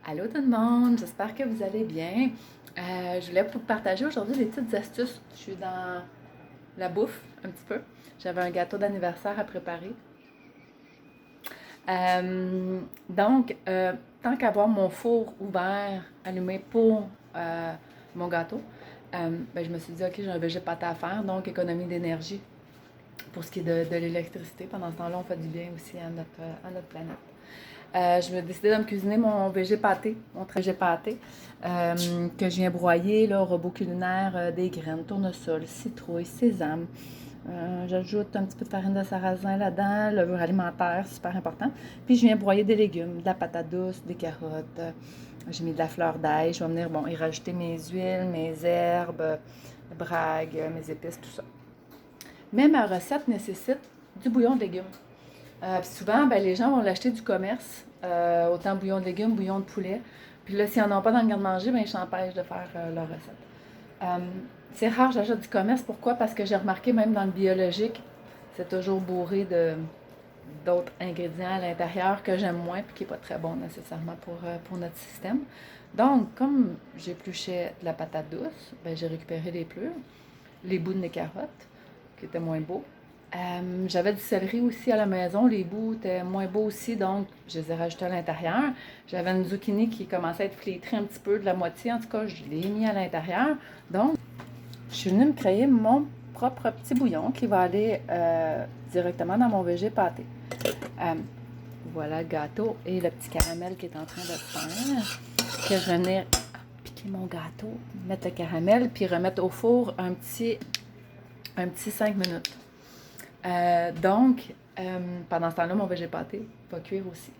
Allô tout le monde, j'espère que vous allez bien. Je voulais vous partager aujourd'hui des petites astuces. Je suis dans la bouffe un petit peu. J'avais un gâteau d'anniversaire à préparer. Donc, tant qu'avoir mon four ouvert, allumé pour mon gâteau, ben, je me suis dit, ok, j'ai un végé pâté à faire, donc économie d'énergie pour ce qui est de l'électricité. Pendant ce temps-là, on fait du bien aussi à notre planète. Je vais décider de me cuisiner mon végé pâté, mon végé pâté, que je viens broyer là, au robot culinaire, des graines, tournesol, citrouille, sésame. J'ajoute un petit peu de farine de sarrasin là-dedans, levure alimentaire, super important. Puis je viens broyer des légumes, de la patate douce, des carottes. J'ai mis de la fleur d'ail. Je vais venir y rajouter mes huiles, mes herbes, brague, mes épices, tout ça. Mais ma recette nécessite du bouillon de légumes. Puis souvent, ben, les gens vont l'acheter du commerce, autant bouillon de légumes, bouillon de poulet. Puis là, s'ils n'en ont pas dans le garde-manger, ben, ils s'empêchent de faire leur recette. Euh, c'est rare, j'achète du commerce. Pourquoi? Parce que j'ai remarqué, même dans le biologique, c'est toujours bourré d'autres ingrédients à l'intérieur que j'aime moins puis qui n'est pas très bon nécessairement pour notre système. Donc, comme j'épluchais de la patate douce, ben, j'ai récupéré les plures, les bouts de mes carottes, qui étaient moins beaux. J'avais du céleri aussi à la maison, les bouts étaient moins beaux aussi, donc je les ai rajoutés à l'intérieur. J'avais une zucchini qui commençait à être flétrée un petit peu, de la moitié en tout cas, je l'ai mis à l'intérieur. Donc, je suis venue me créer mon propre petit bouillon qui va aller directement dans mon végé pâté. Euh, voilà le gâteau et le petit caramel qui est en train de se faire. Que je vais venir piquer mon gâteau, mettre le caramel, puis remettre au four un petit 5 minutes. Donc, pendant ce temps-là, mon végé pâté va cuire aussi.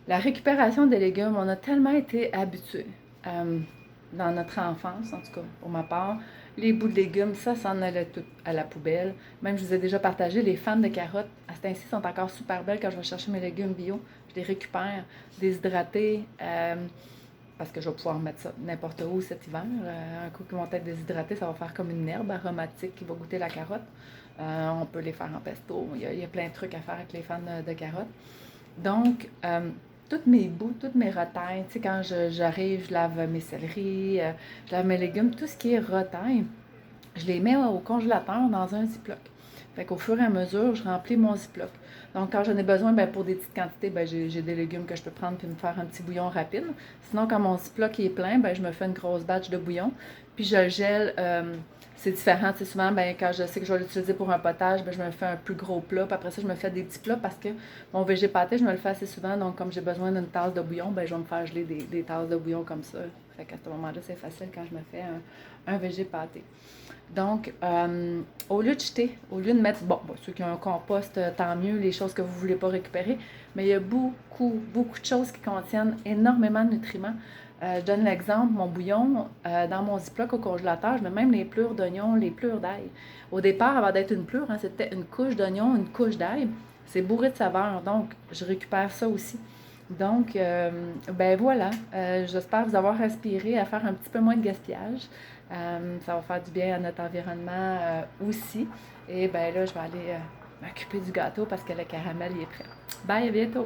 La récupération des légumes, on a tellement été habitués dans notre enfance, en tout cas pour ma part. Les bouts de légumes, ça s'en allait tout à la poubelle. Même, je vous ai déjà partagé, les fans de carottes, à cet ainsi, sont encore super belles quand je vais chercher mes légumes bio. Je les récupère déshydratés parce que je vais pouvoir mettre ça n'importe où cet hiver. Un coup qu'ils vont être déshydratés, ça va faire comme une herbe aromatique qui va goûter la carotte. On peut les faire en pesto. Il y a plein de trucs à faire avec les fans de carottes. Donc, tous mes bouts, toutes mes retailles, tu sais, quand j'arrive, je lave mes céleris, je lave mes légumes, tout ce qui est retaille, je les mets au congélateur dans un Ziploc. Fait qu'au fur et à mesure, je remplis mon Ziploc. Donc, quand j'en ai besoin, ben, pour des petites quantités, ben, j'ai des légumes que je peux prendre puis me faire un petit bouillon rapide. Sinon, quand mon Ziploc est plein, ben, je me fais une grosse batch de bouillon. Puis, je le gèle. C'est différent. Tu sais, souvent, ben, quand je sais que je vais l'utiliser pour un potage, ben, je me fais un plus gros plat. Puis après ça, je me fais des petits plats parce que mon végé pâté, je me le fais assez souvent. Donc, comme j'ai besoin d'une tasse de bouillon, ben, je vais me faire geler des tasses de bouillon comme ça. Fait qu'à ce moment-là, c'est facile quand je me fais un végé pâté. Donc, au lieu de jeter, au lieu de mettre, bon, ceux qui ont un compost, tant mieux, les choses que vous ne voulez pas récupérer, mais il y a beaucoup, beaucoup de choses qui contiennent énormément de nutriments. Je donne l'exemple, mon bouillon, dans mon Ziploc au congélateur, je mets même les plures d'oignon, les plures d'ail. Au départ, avant d'être une plure, hein, c'était une couche d'oignon, une couche d'ail. C'est bourré de saveurs, donc je récupère ça aussi. Donc, ben voilà, j'espère vous avoir inspiré à faire un petit peu moins de gaspillage. Ça va faire du bien à notre environnement aussi. Et ben là, je vais aller m'occuper du gâteau parce que le caramel il est prêt. Bye, à bientôt!